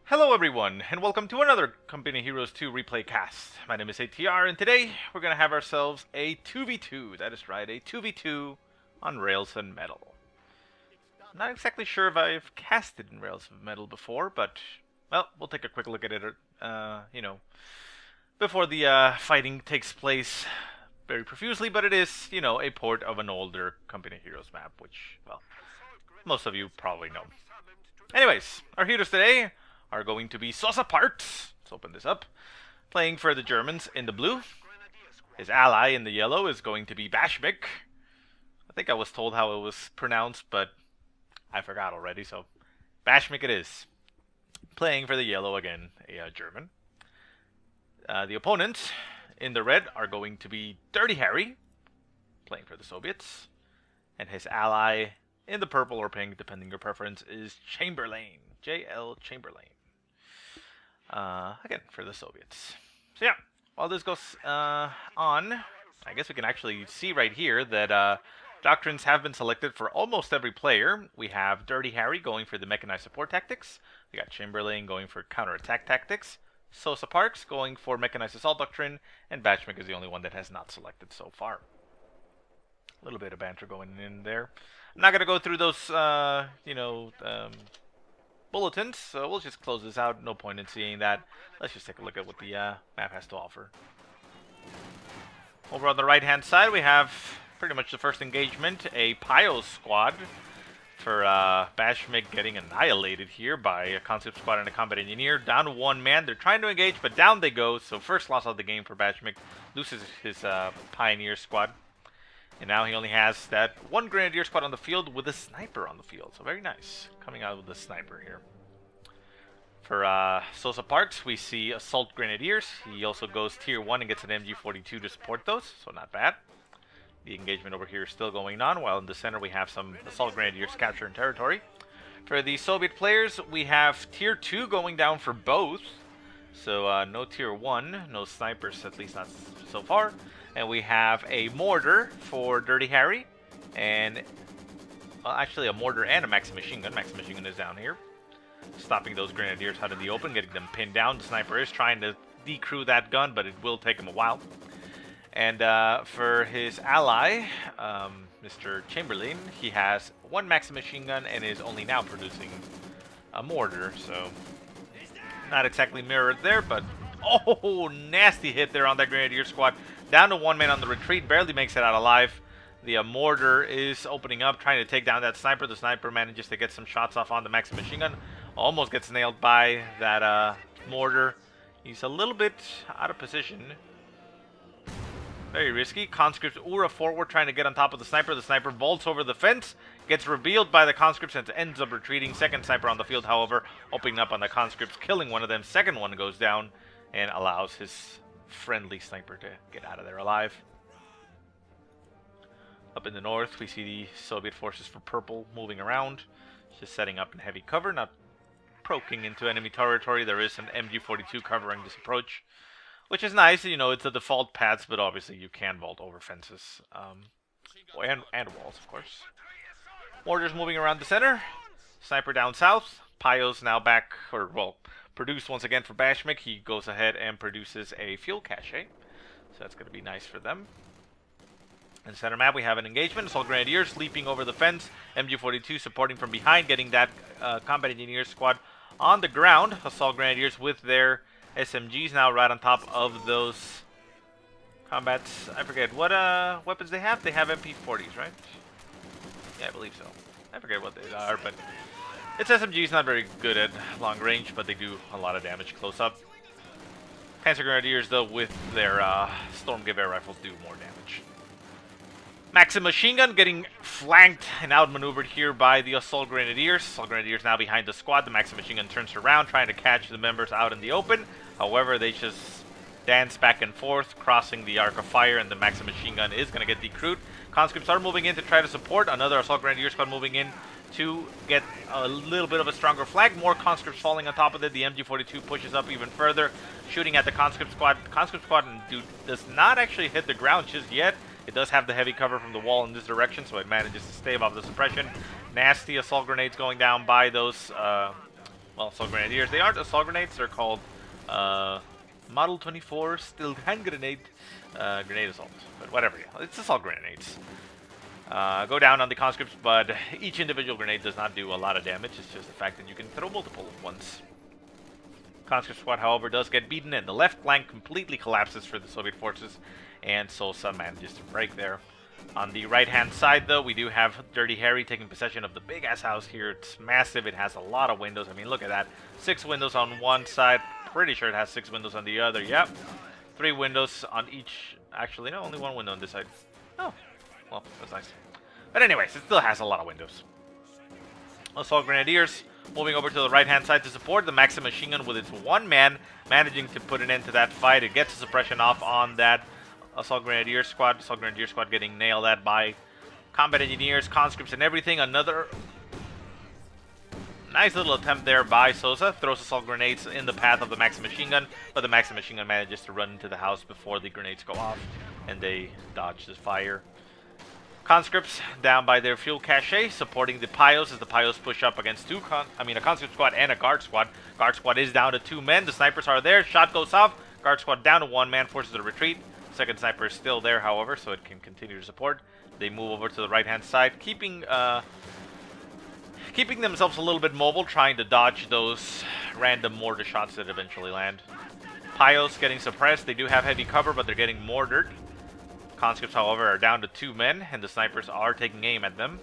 Hello everyone, and welcome to another Company Heroes 2 replay cast. My name is ATR, and today we're going to have ourselves a 2v2. That is right, a 2v2 on Rails and Metal. I'm not exactly sure if I've casted in Rails and Metal before, but, well, we'll take a quick look at it, before the fighting takes place very profusely, but it is, a port of an older Company Heroes map, which, well, most of you probably know. Anyways, our heroes today are going to be Sosa parts. Let's open this up. Playing for the Germans in the blue. His ally in the yellow is going to be BajMic. I think I was told how it was pronounced, but I forgot already, so BajMic it is. Playing for the yellow again, a German. The opponents in the red are going to be Dirty Harry, playing for the Soviets. And his ally in the purple or pink, depending your preference, is Chamberlain. JLChamberlain. Again, for the Soviets. So yeah, while this goes on, I guess we can actually see right here that doctrines have been selected for almost every player. We have Dirty Harry going for the mechanized support tactics. We got Chamberlain going for counterattack tactics. Sosa Parks going for mechanized assault doctrine. And BajMic is the only one that has not selected so far. A little bit of banter going in there. I'm not going to go through those, bulletins, so we'll just close this out. No point in seeing that. Let's just take a look at what the map has to offer. Over on the right hand side we have pretty much the first engagement, a Pio squad for BajMic getting annihilated here by a concept squad and a combat engineer. Down to one man. They're trying to engage, but down they go. So first loss of the game for BajMic. Loses his pioneer squad. And now he only has that one Grenadier squad on the field with a sniper on the field. So very nice. Coming out with a sniper here. For Sosa Parks, we see Assault Grenadiers. He also goes Tier 1 and gets an MG42 to support those. So not bad. The engagement over here is still going on. While in the center we have some Assault Grenadiers capturing territory. For the Soviet players, we have Tier 2 going down for both. So no Tier 1. No snipers, at least not so far. And we have a mortar for Dirty Harry, and well, actually a mortar and a maxi machine gun. Maxi machine gun is down here, stopping those grenadiers out in the open, getting them pinned down. The sniper is trying to decrew that gun, but it will take him a while. And for his ally, Mr. Chamberlain, he has one maxi machine gun and is only now producing a mortar, so not exactly mirrored there, but oh, nasty hit there on that grenadier squad. Down to one man on the retreat, barely makes it out alive. The mortar is opening up, trying to take down that sniper. The sniper manages to get some shots off on the maxi machine gun. Almost gets nailed by that mortar. He's a little bit out of position. Very risky. Conscripts Ura forward, trying to get on top of the sniper. The sniper vaults over the fence, gets revealed by the conscripts and ends up retreating. Second sniper on the field, however, opening up on the conscripts, killing one of them. Second one goes down and allows his friendly sniper to get out of there alive. Up in the north, we see the Soviet forces for purple moving around, just setting up in heavy cover, not poking into enemy territory. There is an MG42 covering this approach, which is nice. It's the default paths, but obviously you can vault over fences, and walls, of course. Mortars moving around the center. Sniper down south. Pio's now back, or well, produced once again for BajMic. He goes ahead and produces a fuel cache, so that's going to be nice for them. In the center map, we have an engagement. Assault Grenadiers leaping over the fence. MG42 supporting from behind, getting that combat engineer squad on the ground. Assault Grenadiers with their SMGs now right on top of those combats. I forget what weapons they have. They have MP40s, right? Yeah, I believe so. I forget what they are, but its SMG is not very good at long range, but they do a lot of damage close up. Panzer Grenadiers, though, with their Stormgewehr rifles, do more damage. Maxim Machine Gun getting flanked and outmaneuvered here by the Assault Grenadiers. Assault Grenadiers now behind the squad. The Maxim Machine Gun turns around, trying to catch the members out in the open. However, they just dance back and forth, crossing the arc of fire, and the Maxim Machine Gun is going to get decrewed. Conscripts are moving in to try to support. Another Assault Grenadier squad moving in to get a little bit of a stronger flag. More conscripts falling on top of it. The MG42 pushes up even further, shooting at the conscript squad. The conscript squad does not actually hit the ground just yet. It does have the heavy cover from the wall in this direction, so it manages to stave off the suppression. Nasty assault grenades going down by those well, assault grenadiers. They aren't assault grenades. They're called Model 24 Stilled Hand Grenade, Grenade Assault. But whatever, yeah, it's assault grenades. Go down on the conscripts, but each individual grenade does not do a lot of damage. It's just the fact that you can throw multiple at once. Conscript squad, however, does get beaten, and the left flank completely collapses for the Soviet forces, and Sosa manages to break there. On the right-hand side, though, we do have Dirty Harry taking possession of the big-ass house here. It's massive. It has a lot of windows. I mean, look at that. 6 windows on one side. Pretty sure it has 6 windows on the other. Yep. 3 windows on each. Actually, no, only 1 window on this side. Oh, well, that's nice. But anyways, it still has a lot of windows. Assault Grenadiers moving over to the right-hand side to support the Maxim machine gun with its 1 man, managing to put an end to that fight. It gets a suppression off on that Assault Grenadier squad. Assault Grenadier squad getting nailed at by combat engineers, conscripts, and everything. Another nice little attempt there by Sosa. Throws assault grenades in the path of the Maxim machine gun, but the Maxim machine gun manages to run into the house before the grenades go off, and they dodge the fire. Conscripts down by their fuel cache, supporting the Pios as the Pios push up against a conscript squad and a guard squad. Guard squad is down to 2 men. The snipers are there. Shot goes off. Guard squad down to 1 man, forces a retreat. Second sniper is still there, however, so it can continue to support. They move over to the right-hand side, keeping themselves a little bit mobile, trying to dodge those random mortar shots that eventually land. Pios getting suppressed. They do have heavy cover, but they're getting mortared. Conscripts, however, are down to 2 men, and the snipers are taking aim at them.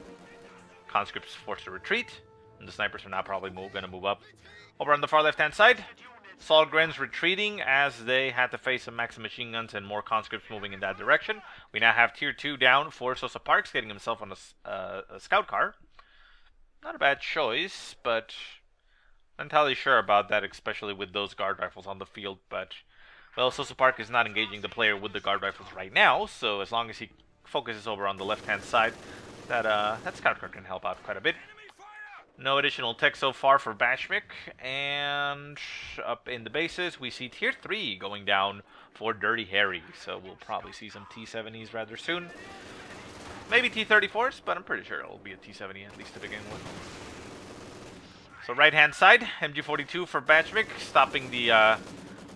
Conscripts forced to retreat, and the snipers are now probably going to move up. Over on the far left-hand side, Assault Grens retreating as they had to face some Maxim machine guns and more conscripts moving in that direction. We now have Tier 2 down for Sosa Parks, getting himself on a scout car. Not a bad choice, but not entirely sure about that, especially with those guard rifles on the field, but well, Sosa Park is not engaging the player with the guard rifles right now, so as long as he focuses over on the left-hand side, that scout car can help out quite a bit. No additional tech so far for BajMic, and up in the bases, we see Tier 3 going down for Dirty Harry, so we'll probably see some T-70s rather soon. Maybe T-34s, but I'm pretty sure it'll be a T-70 at least to begin with. So right-hand side, MG42 for BajMic, stopping the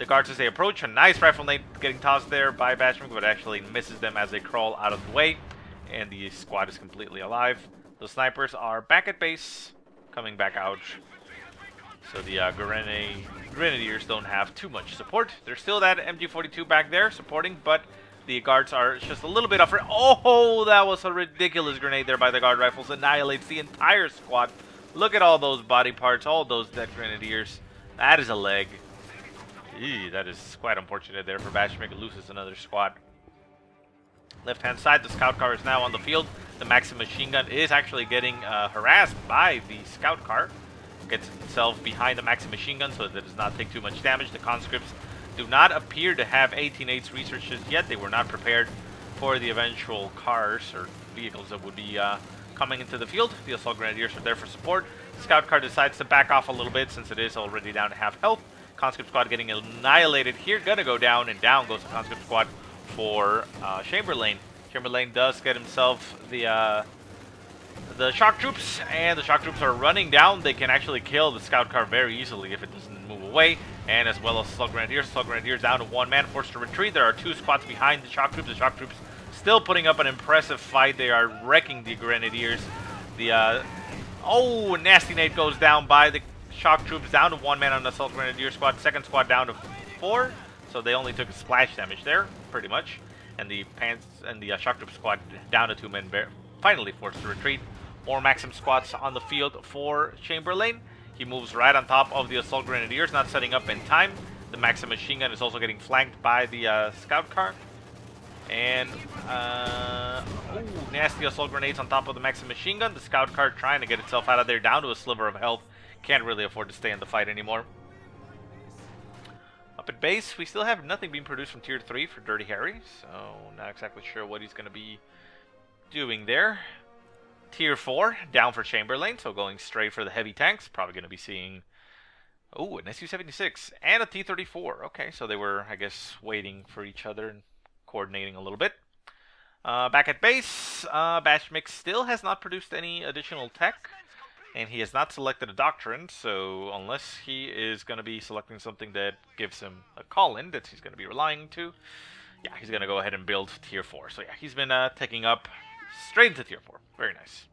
guards as they approach. A nice rifle nade getting tossed there by BajMic, but actually misses them as they crawl out of the way. And the squad is completely alive. The snipers are back at base, coming back out. So the Grenadiers don't have too much support. There's still that MG42 back there supporting, but the guards are just a little bit off. Oh, that was a ridiculous grenade there by the guard rifles. Annihilates the entire squad. Look at all those body parts, all those dead Grenadiers. That is a leg. Eee, that is quite unfortunate there for BajMic. It loses another squad. Left-hand side, the scout car is now on the field. The Maxim machine gun is actually getting harassed by the scout car. Gets itself behind the Maxim machine gun so that it does not take too much damage. The conscripts do not appear to have 18-8's researches yet. They were not prepared for the eventual cars or vehicles that would be coming into the field. The assault grenadiers are there for support. The scout car decides to back off a little bit since it is already down to half health. Conscript squad getting annihilated here. Gonna go down, and down goes the conscript squad for Chamberlain. Chamberlain does get himself the shock troops, and the shock troops are running down. They can actually kill the scout car very easily if it doesn't move away, and as well as assault grenadiers down to 1 man, forced to retreat. There are 2 squads behind the shock troops. The shock troops still putting up an impressive fight. They are wrecking the grenadiers. The nasty nade goes down by the shock troops, down to 1 man on the assault grenadier squad. Second squad down to 4, so they only took a splash damage there, pretty much. And the shock troop squad down to 2 men, finally forced to retreat. More Maxim squads on the field for Chamberlain. He moves right on top of the assault grenadiers, not setting up in time. The Maxim machine gun is also getting flanked by the scout car. And nasty assault grenades on top of the Maxim machine gun. The scout car trying to get itself out of there, down to a sliver of health. Can't really afford to stay in the fight anymore. Up at base, we still have nothing being produced from Tier 3 for Dirty Harry, so not exactly sure what he's going to be doing there. Tier 4, down for Chamberlain, so going straight for the heavy tanks. Probably going to be seeing, an Su-76 and a T-34. Okay, so they were, I guess, waiting for each other and coordinating a little bit. Back at base, BajMic still has not produced any additional tech. And he has not selected a Doctrine, so unless he is going to be selecting something that gives him a call-in that he's going to be relying to, yeah, he's going to go ahead and build Tier 4. So yeah, he's been taking up straight into Tier 4. Very nice.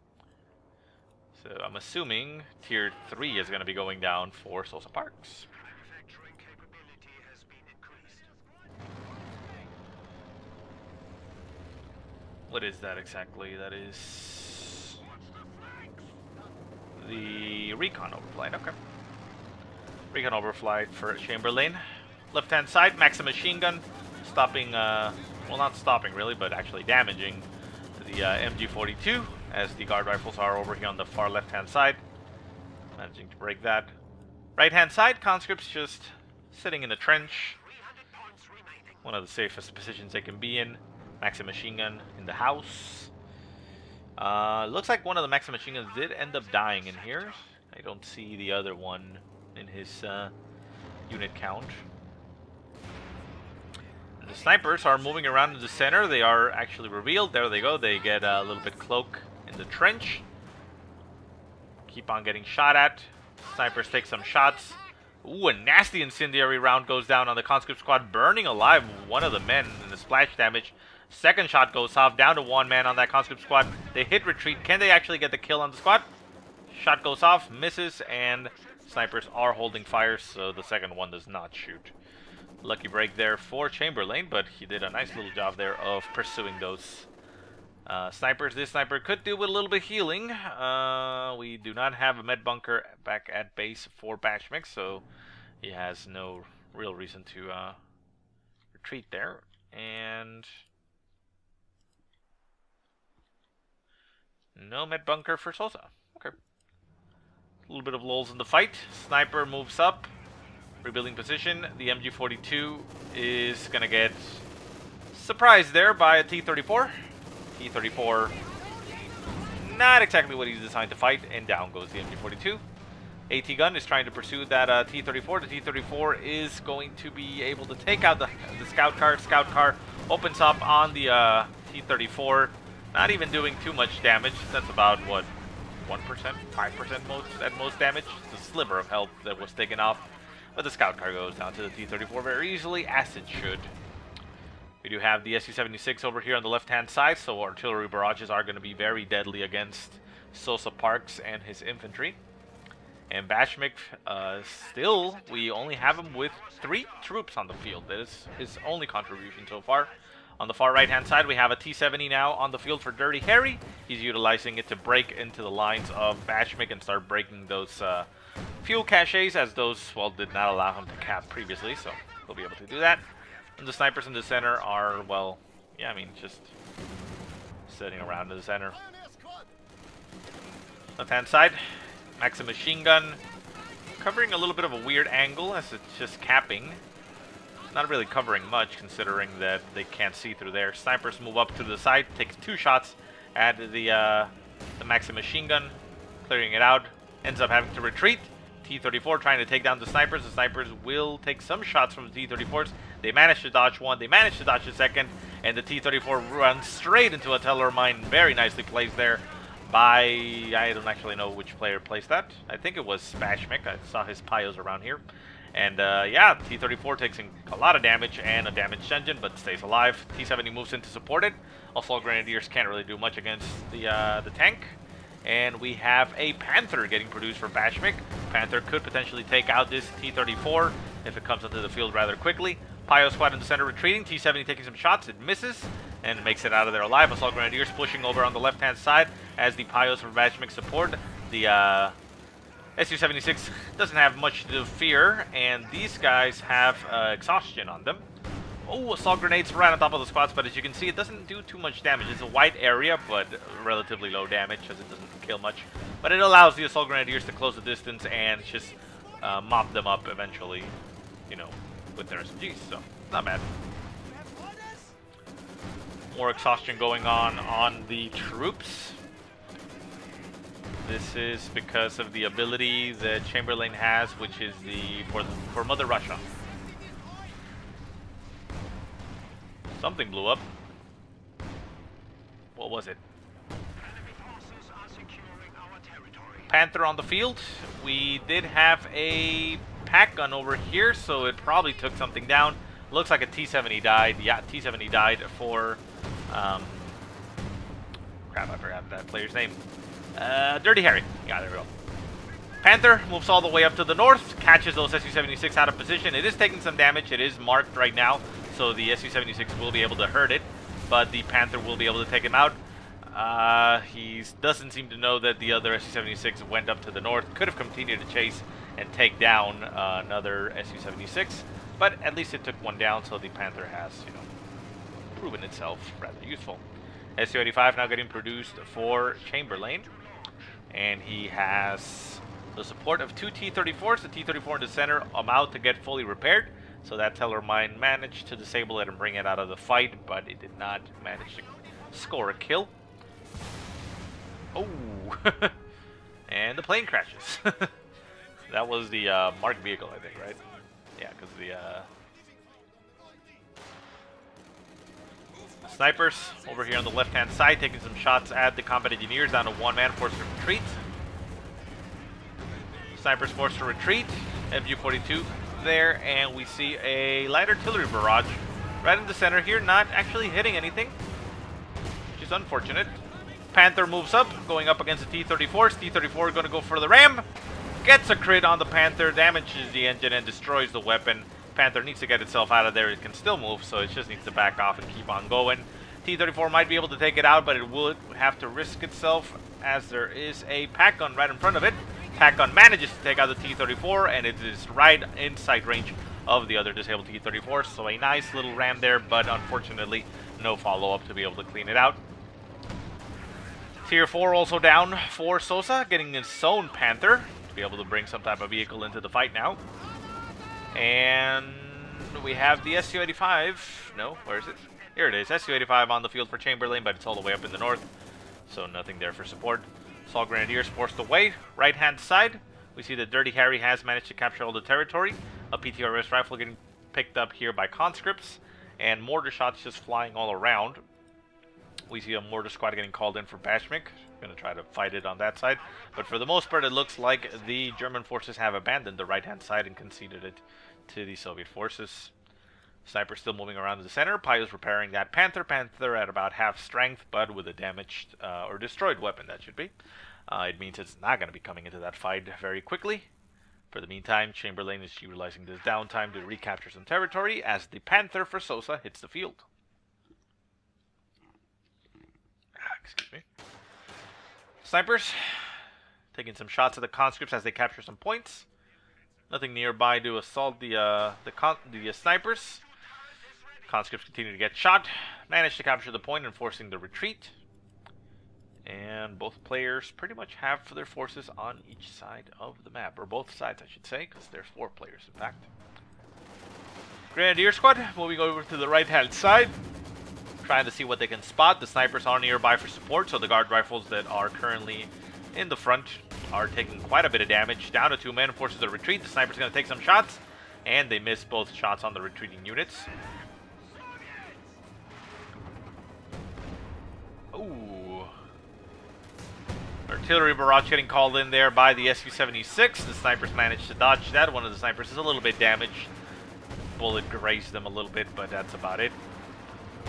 So I'm assuming Tier 3 is going to be going down for Sosa Parks. What is that exactly? That is the Recon Overflight. Okay. Recon Overflight for Chamberlain. Left-hand side, Maxim Machine Gun. Stopping, well, not stopping really, but actually damaging the MG42, as the guard rifles are over here on the far left-hand side. Managing to break that. Right-hand side, conscripts just sitting in the trench. One of the safest positions they can be in. Maxim Machine Gun in the house. Looks like one of the Maxim Machine Guns did end up dying in here. I don't see the other one in his unit count. And the snipers are moving around in the center. They are actually revealed. There they go. They get a little bit cloak in the trench. Keep on getting shot at. Snipers take some shots. Ooh, a nasty incendiary round goes down on the conscript squad, burning alive one of the men in the splash damage. Second shot goes off, down to one man on that conscript squad. They hit retreat. Can they actually get the kill on the squad? Shot goes off, misses, and snipers are holding fire, so the second one does not shoot. Lucky break there for Chamberlain, but he did a nice little job there of pursuing those snipers. This sniper could do with a little bit of healing. We do not have a med bunker back at base for BajMic, so he has no real reason to retreat there. And no med bunker for Sosa. Okay. A little bit of lulls in the fight. Sniper moves up. Rebuilding position. The MG42 is going to get surprised there by a T-34. T-34, not exactly what he's designed to fight, and down goes the MG42. AT gun is trying to pursue that T-34. The T-34 is going to be able to take out the scout car. Scout car opens up on the T-34. Not even doing too much damage. That's about, what, 1%? 5% at most damage? It's a sliver of health that was taken off. But the scout car goes down to the T-34 very easily, as it should. We do have the Su-76 over here on the left-hand side, so artillery barrages are going to be very deadly against Sosa Parks and his infantry. And BajMic, still, we only have him with 3 troops on the field. That is his only contribution so far. On the far right-hand side, we have a T-70 now on the field for Dirty Harry. He's utilizing it to break into the lines of BajMic and start breaking those fuel caches, as those, well, did not allow him to cap previously, so he'll be able to do that. And the snipers in the center are, well, yeah, I mean, just sitting around in the center. Left-hand side, Maxim Machine Gun, covering a little bit of a weird angle as it's just capping. Not really covering much, considering that they can't see through there. Snipers move up to the side, takes 2 shots at the Maxim Machine Gun, clearing it out. Ends up having to retreat. T-34 trying to take down the snipers. The snipers will take some shots from the T-34s. They manage to dodge one. They manage to dodge the second. And the T-34 runs straight into a Teller mine. Very nicely placed there by... I don't actually know which player placed that. I think it was BajMic. I saw his pios around here. And yeah, T-34 takes a lot of damage and a damaged engine, but stays alive. T-70 moves in to support it. Assault Grenadiers can't really do much against the tank. And we have a Panther getting produced for BajMic. Panther could potentially take out this T-34 if it comes onto the field rather quickly. Pio squad in the center retreating. T-70 taking some shots. It misses and makes it out of there alive. Assault Grenadiers pushing over on the left-hand side as the Pios for BajMic support. The Su-76 doesn't have much to fear, and these guys have exhaustion on them. Oh, assault grenades right on top of the squads, but as you can see, it doesn't do too much damage. It's a wide area, but relatively low damage, as it doesn't kill much. But it allows the assault grenadiers to close the distance and just mop them up eventually, you know, with their SMGs, so not bad. More exhaustion going on the troops. This is because of the ability that Chamberlain has, which is for Mother Russia. Something blew up. What was it? Panther on the field. We did have a pack gun over here, so it probably took something down. Looks like a T-70 died. Yeah, T-70 died for... crap, I forgot that player's name. Dirty Harry. Yeah, there we go. Panther moves all the way up to the north, catches those Su-76 out of position. It is taking some damage. It is marked right now, so the Su-76 will be able to hurt it, but the Panther will be able to take him out. He doesn't seem to know that the other Su-76 went up to the north. Could have continued to chase and take down another Su-76, but at least it took one down, so the Panther has, proven itself rather useful. Su-85 now getting produced for Chamberlain, and he has the support of two T-34s. The T-34 in the center about to get fully repaired, so that Teller mine managed to disable it and bring it out of the fight, but it did not manage to score a kill. Oh, and the plane crashes. That was the marked vehicle, I think, right? Yeah, because the snipers over here on the left-hand side taking some shots at the combat engineers down to one man, forced to retreat. Snipers forced to retreat. MG42 there, and we see a light artillery barrage right in the center here, not actually hitting anything, which is unfortunate. Panther moves up, going up against the T-34s. T-34 going to go for the ram. Gets a crit on the Panther, damages the engine, and destroys the weapon. Panther needs to get itself out of there. It can still move, so it just needs to back off and keep on going. T-34 might be able to take it out, but it would have to risk itself as there is a pack gun right in front of it. Pack gun manages to take out the T-34, and it is right in sight range of the other disabled T-34. So a nice little ram there, but unfortunately no follow-up to be able to clean it out. Tier 4 also down for Sosa, getting his own Panther to be able to bring some type of vehicle into the fight now. And we have the Su-85. No, where is it? Here it is. Su-85 on the field for Chamberlain, but it's all the way up in the north, so nothing there for support. Assault Grenadiers forced away. Right-hand side, we see that Dirty Harry has managed to capture all the territory. A PTRS rifle getting picked up here by conscripts, and mortar shots just flying all around. We see a mortar squad getting called in for BajMic. Going to try to fight it on that side. But for the most part, it looks like the German forces have abandoned the right-hand side and conceded it to the Soviet forces. Sniper still moving around in the center. Pio's repairing that Panther. Panther at about half strength, but with a damaged or destroyed weapon, that should be. It means it's not going to be coming into that fight very quickly. For the meantime, Chamberlain is utilizing this downtime to recapture some territory as the Panther for Sosa hits the field. Excuse me. Snipers taking some shots at the conscripts as they capture some points. Nothing nearby to assault the snipers. Conscripts continue to get shot. Manage to capture the point, enforcing the retreat. And both players pretty much have their forces on each side of the map. Or both sides, I should say, because there's 4 players, in fact. Grenadier squad moving over to the right-hand side, trying to see what they can spot. The snipers are nearby for support, so the guard rifles that are currently in the front are taking quite a bit of damage. Down to 2 men, forces a retreat. The sniper's going to take some shots, and they miss both shots on the retreating units. Ooh. Artillery barrage getting called in there by the Su-76. The snipers managed to dodge that. One of the snipers is a little bit damaged. Bullet grazed them a little bit, but that's about it.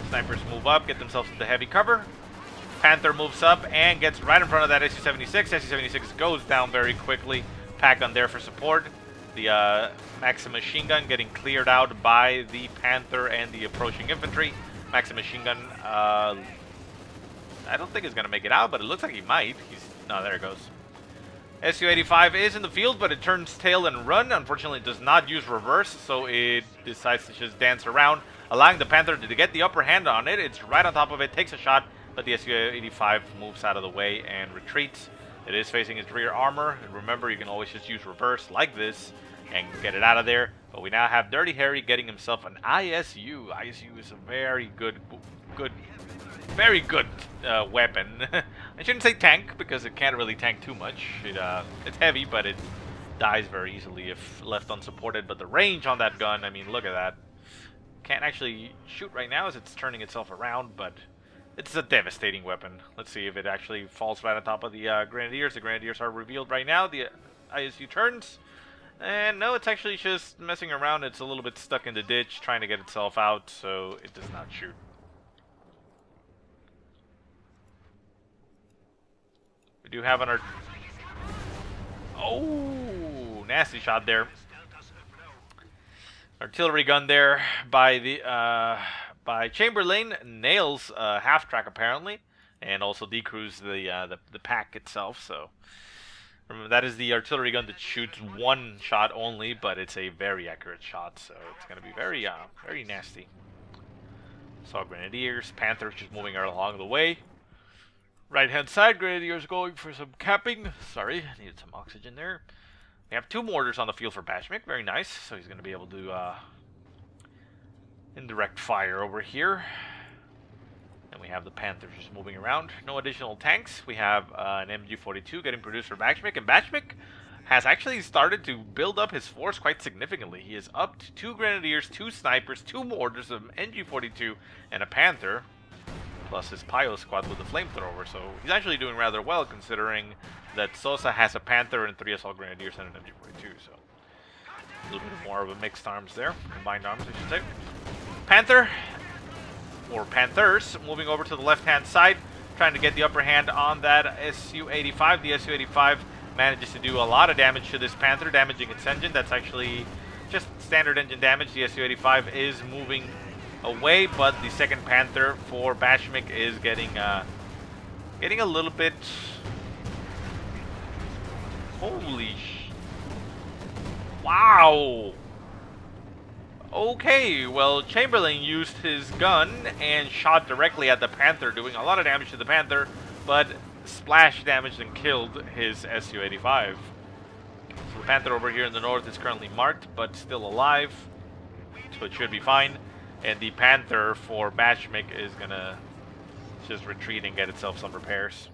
Snipers move up, get themselves into heavy cover. Panther moves up and gets right in front of that Su-76. Su-76 goes down very quickly. Pack gun there for support. The Maxim machine gun getting cleared out by the Panther and the approaching infantry. Maxim machine gun, I don't think he's going to make it out, but it looks like he might. No, there it goes. Su-85 is in the field, but it turns tail and run. Unfortunately, it does not use reverse, so it decides to just dance around, allowing the Panther to get the upper hand on it. It's right on top of it, takes a shot, but the Su-85 moves out of the way and retreats. It is facing its rear armor, and remember, you can always just use reverse like this and get it out of there. But we now have Dirty Harry getting himself an ISU. ISU is a very good weapon. I shouldn't say tank, because it can't really tank too much. It's heavy, but it dies very easily if left unsupported. But the range on that gun, I mean, look at that. Can't actually shoot right now as it's turning itself around, but It's a devastating weapon. Let's see if it actually falls right on top of the Grenadiers. The Grenadiers are revealed right now. The ISU turns. And no, it's actually just messing around. It's a little bit stuck in the ditch, trying to get itself out, so it does not shoot. We do have an oh, nasty shot there. Artillery gun there by the by Chamberlain, nails half track apparently, and also decrews the pack itself. So remember, that is the artillery gun that shoots one shot only, but it's a very accurate shot, so it's going to be very very nasty. Saw Grenadiers, Panthers just moving along the way. Right hand side, Grenadiers going for some capping. Sorry, needed some oxygen there. We have 2 mortars on the field for BajMic, very nice. So he's going to be able to indirect fire over here. And we have the Panthers just moving around. No additional tanks. We have an MG42 getting produced for BajMic, and BajMic has actually started to build up his force quite significantly. He is up to 2 Grenadiers, 2 snipers, 2 mortars, an MG42, and a Panther, plus his Pio squad with the flamethrower. So he's actually doing rather well, considering that Sosa has a Panther and 3 Assault Grenadiers and an MG42. So a little bit more of a mixed arms there, combined arms I should say. Panther, or Panthers, moving over to the left-hand side, trying to get the upper hand on that Su-85. The Su-85 manages to do a lot of damage to this Panther, damaging its engine. That's actually just standard engine damage. The Su-85 is moving away, but the second Panther for BajMic is getting a little bit. Wow. Okay, well, Chamberlain used his gun and shot directly at the Panther, doing a lot of damage to the Panther, but splash damaged and killed his Su-85. So the Panther over here in the north is currently marked, but still alive, so it should be fine. And the Panther for BajMic is gonna just retreat and get itself some repairs.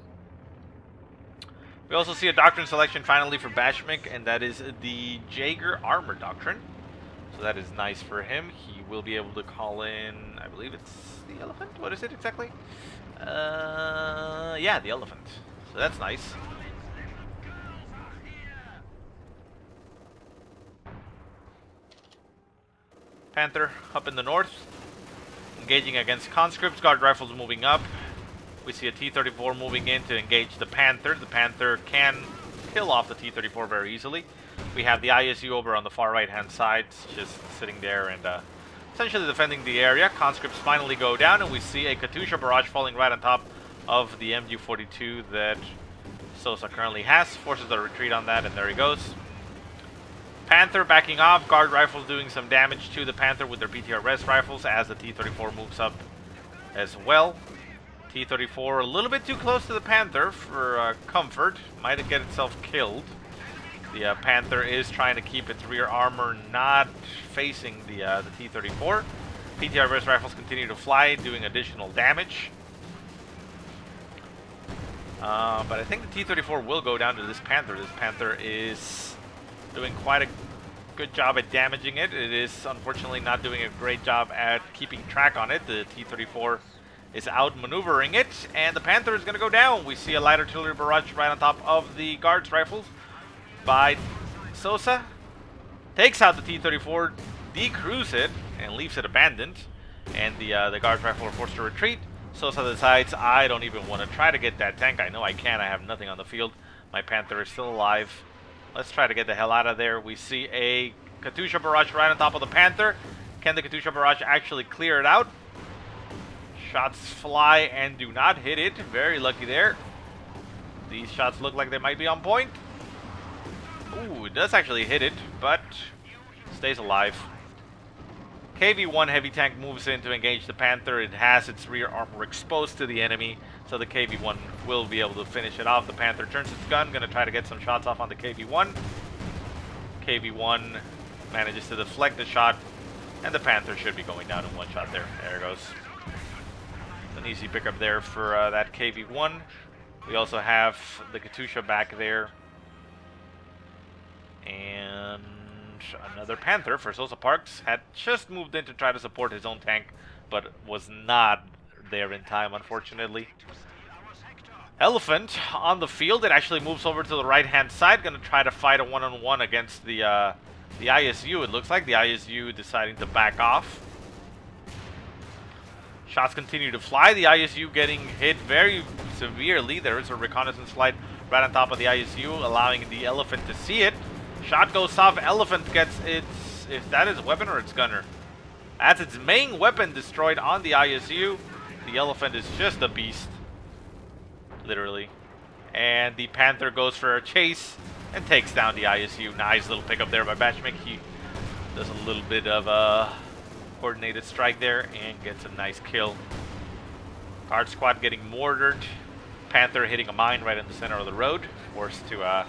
We also see a Doctrine selection finally for BajMic, and that is the Jaeger Armor Doctrine. So that is nice for him. He will be able to call in, I believe it's the Elephant? What is it exactly? Yeah, the Elephant. So that's nice. Panther up in the north, engaging against conscripts. Guard rifles moving up. We see a T-34 moving in to engage the Panther. The Panther can kill off the T-34 very easily. We have the ISU over on the far right-hand side, just sitting there and essentially defending the area. Conscripts finally go down, and we see a Katyusha barrage falling right on top of the MG42 that Sosa currently has. Forces the retreat on that, and there he goes. Panther backing off. Guard rifles doing some damage to the Panther with their PTRS rifles as the T-34 moves up as well. T-34 a little bit too close to the Panther for comfort. Might get itself killed. The Panther is trying to keep its rear armor not facing the T-34. PTRS rifles continue to fly, doing additional damage. But I think the T-34 will go down to this Panther. This Panther is doing quite a good job at damaging it. It is unfortunately not doing a great job at keeping track on it. The T-34 is outmaneuvering it, and the Panther is going to go down. We see a light artillery barrage right on top of the Guards rifles by Sosa. Takes out the T-34, decrews it, and leaves it abandoned. And the Guards rifle are forced to retreat. Sosa decides, I don't even want to try to get that tank. I know I can. I have nothing on the field. My Panther is still alive. Let's try to get the hell out of there. We see a Katyusha barrage right on top of the Panther. Can the Katyusha barrage actually clear it out? Shots fly and do not hit it. Very lucky there. These shots look like they might be on point. Ooh, it does actually hit it, but stays alive. KV-1 heavy tank moves in to engage the Panther. It has its rear armor exposed to the enemy, so the KV-1 will be able to finish it off. The Panther turns its gun, gonna try to get some shots off on the KV-1. KV-1 manages to deflect the shot, and the Panther should be going down in one shot there. There it goes. An easy pickup there for that KV-1. We also have the Katyusha back there. And another Panther for Sosa Parks had just moved in to try to support his own tank, but was not there in time, unfortunately. Elephant on the field. It actually moves over to the right-hand side. Going to try to fight a one-on-one against the ISU. It looks like the ISU deciding to back off. Shots continue to fly. The ISU getting hit very severely. There is a reconnaissance flight right on top of the ISU, allowing the Elephant to see it. Shot goes off. Elephant gets its, if that is a weapon or its gunner. That's its main weapon destroyed on the ISU. The Elephant is just a beast. Literally. And the Panther goes for a chase and takes down the ISU. Nice little pickup there by BajMic. He does a little bit of a coordinated strike there and gets a nice kill. Guard squad getting mortared. Panther hitting a mine right in the center of the road. Forced to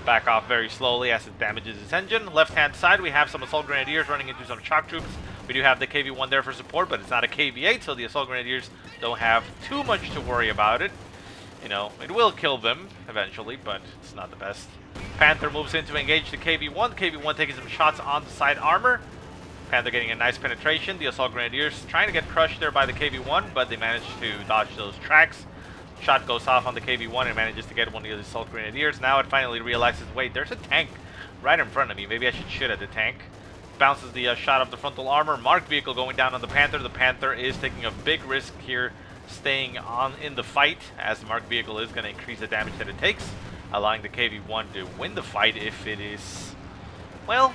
back off very slowly as it damages its engine. Left-hand side, we have some Assault Grenadiers running into some shock troops. We do have the KV-1 there for support, but it's not a KV-8, so the Assault Grenadiers don't have too much to worry about it. You know, it will kill them eventually, but it's not the best. Panther moves in to engage the KV-1. The KV-1 taking some shots on the side armor. Panther getting a nice penetration. The Assault Grenadiers trying to get crushed there by the KV-1, but they manage to dodge those tracks. Shot goes off on the KV-1 and manages to get one of the Assault Grenadiers. Now it finally realizes, wait, there's a tank right in front of me. Maybe I should shoot at the tank. Bounces the shot off the frontal armor. Marked vehicle going down on the Panther. The Panther is taking a big risk here, staying on in the fight, as the marked vehicle is going to increase the damage that it takes, allowing the KV-1 to win the fight if it is, well,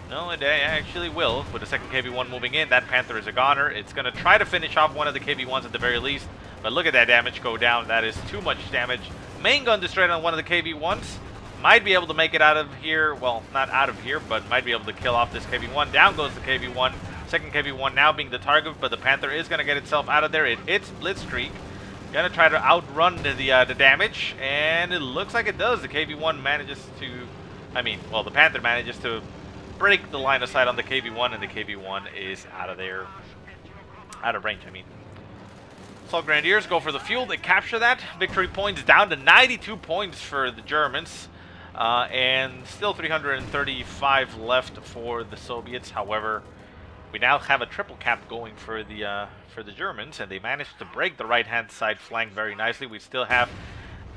no, it actually will. With the second KV-1 moving in, that Panther is a goner. It's going to try to finish off one of the KV-1s at the very least, but look at that damage go down. That is too much damage. Main gun destroyed on one of the KV-1s. Might be able to make it out of here, well, not out of here, but might be able to kill off this KV-1. Down goes the KV-1. Second KV-1 now being the target, but the Panther is going to get itself out of there. It hits Blitzkrieg. Going to try to outrun the damage, and it looks like it does. The KV-1 manages to, the Panther manages to break the line of sight on the KV-1, and the KV-1 is out of there. Out of range, Assault Grenadiers go for the fuel. They capture that. Victory points down to 92 points for the Germans. And still 335 left for the Soviets. However, we now have a triple cap going for the Germans, and they managed to break the right-hand side flank very nicely. We still have,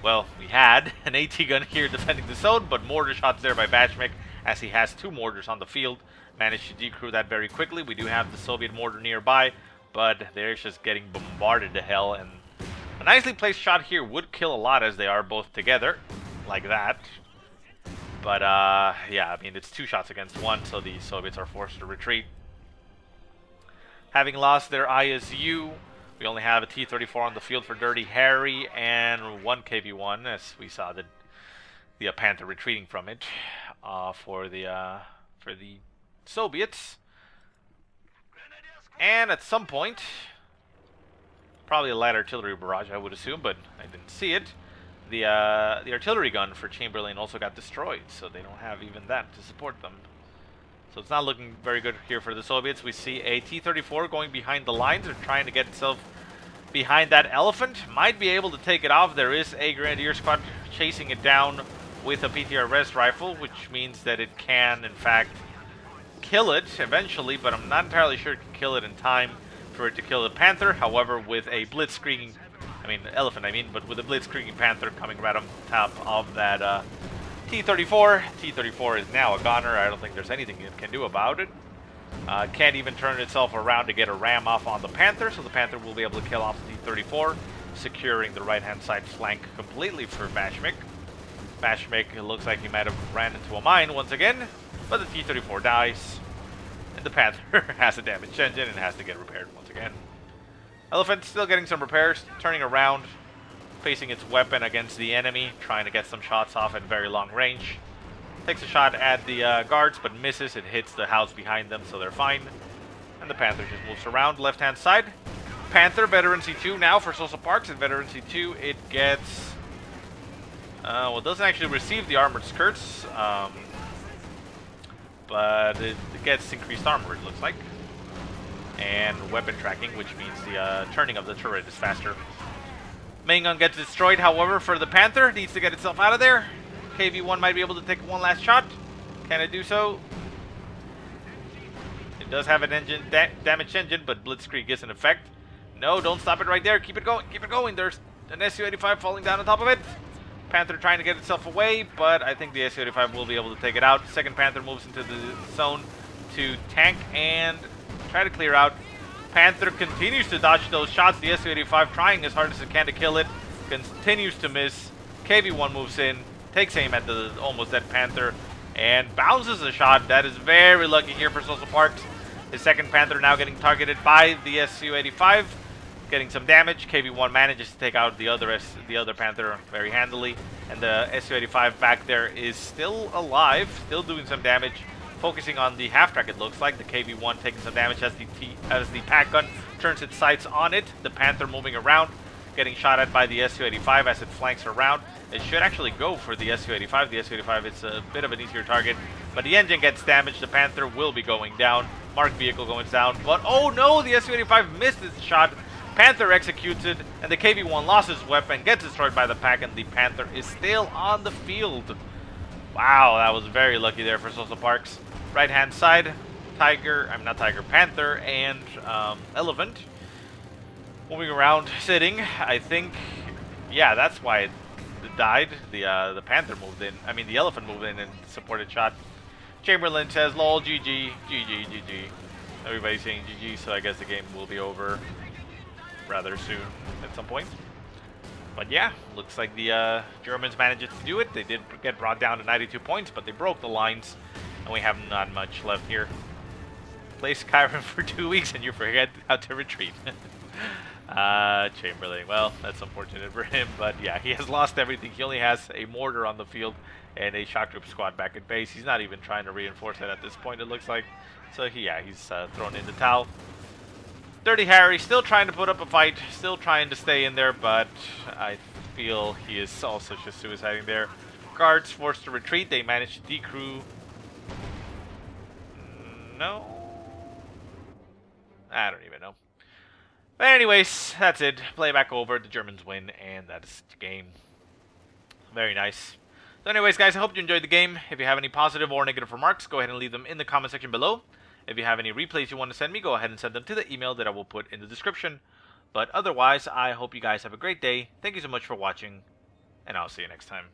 well, we had an AT gun here defending the zone, but mortar shots there by BajMic, as he has two mortars on the field. Managed to decrew that very quickly. We do have the Soviet mortar nearby, but they're just getting bombarded to hell, and a nicely placed shot here would kill a lot, as they are both together, like that. But, yeah, it's two shots against one, so the Soviets are forced to retreat. Having lost their ISU, we only have a T-34 on the field for Dirty Harry and one KV-1, as we saw the Panther retreating from it for the Soviets. And at some point, probably a light artillery barrage, I would assume, but I didn't see it. The artillery gun for Chamberlain also got destroyed, so they don't have even that to support them. So it's not looking very good here for the Soviets. We see a T-34 going behind the lines. They're trying to get itself behind that Elephant. Might be able to take it off. There is a Grenadier squad chasing it down with a PTRS rifle, which means that it can, in fact, kill it eventually, but I'm not entirely sure it can kill it in time for it to kill the Panther. However, with a blitzkrieging, Elephant, but with a blitzkrieging Panther coming right on top of that T-34. T-34 is now a goner. I don't think there's anything it can do about it. Can't even turn itself around to get a ram off on the Panther, so the Panther will be able to kill off the T-34, securing the right-hand side flank completely for BajMic. BajMic, it looks like he might have ran into a mine once again, but the T-34 dies, and the Panther has a damaged engine and has to get repaired once again. Elephant still getting some repairs, turning around, facing its weapon against the enemy, trying to get some shots off at very long range. Takes a shot at the guards, but misses. It hits the house behind them, so they're fine. And the Panther just moves around left-hand side. Panther, Veteran C2 now for Sosa Parks. At Veteran C2, it gets... well, it doesn't actually receive the armored skirts, but it gets increased armor, it looks like. And weapon tracking, which means the turning of the turret is faster. Main gun gets destroyed, however, for the Panther. Needs to get itself out of there. KV-1 might be able to take one last shot. Can it do so? It does have an engine damaged engine, but Blitzkrieg is in effect. No, don't stop it right there. Keep it going. Keep it going. There's an Su-85 falling down on top of it. Panther trying to get itself away, but I think the Su-85 will be able to take it out. Second Panther moves into the zone to tank and try to clear out. Panther continues to dodge those shots. The Su-85 trying as hard as it can to kill it. Continues to miss. KV-1 moves in, takes aim at the almost dead Panther, and bounces a shot. That is very lucky here for Sosa Parks. His second Panther now getting targeted by the Su-85, getting some damage. KV-1 manages to take out the other Panther very handily, and the Su-85 back there is still alive, still doing some damage. Focusing on the half-track, it looks like. The KV-1 taking some damage as the pack gun turns its sights on it. The Panther moving around, getting shot at by the Su-85 as it flanks around. It should actually go for the Su-85. The Su-85 is a bit of an easier target, but the engine gets damaged. The Panther will be going down. Marked vehicle going down, but oh no, the Su-85 missed its shot. Panther executed, and the KV-1 lost his weapon, gets destroyed by the pack, and the Panther is still on the field. Wow, that was very lucky there for Sosa Parks. Right-hand side, Panther and Elephant. Moving around, sitting, I think, yeah, that's why it died. The Panther moved in, the Elephant moved in and supported shot. Chamberlain says, lol, GG, GG, GG. Everybody's saying GG, so I guess the game will be over rather soon at some point. But yeah, looks like the Germans managed to do it. They did get brought down to 92 points, but they broke the lines, and we have not much left here. Play Skyrim for 2 weeks and you forget how to retreat. Chamberlain, well, that's unfortunate for him, but yeah, he has lost everything. He only has a mortar on the field and a shock troop squad back at base. He's not even trying to reinforce it at this point, it looks like. So yeah, he's thrown in the towel. Dirty Harry still trying to put up a fight, still trying to stay in there, but I feel he is also just suiciding there. Guards forced to retreat. They managed to decrew. No? I don't even know. But anyways, that's it. Play back over. The Germans win, and that is the game. Very nice. So anyways, guys, I hope you enjoyed the game. If you have any positive or negative remarks, go ahead and leave them in the comment section below. If you have any replays you want to send me, go ahead and send them to the email that I will put in the description. But otherwise, I hope you guys have a great day. Thank you so much for watching, and I'll see you next time.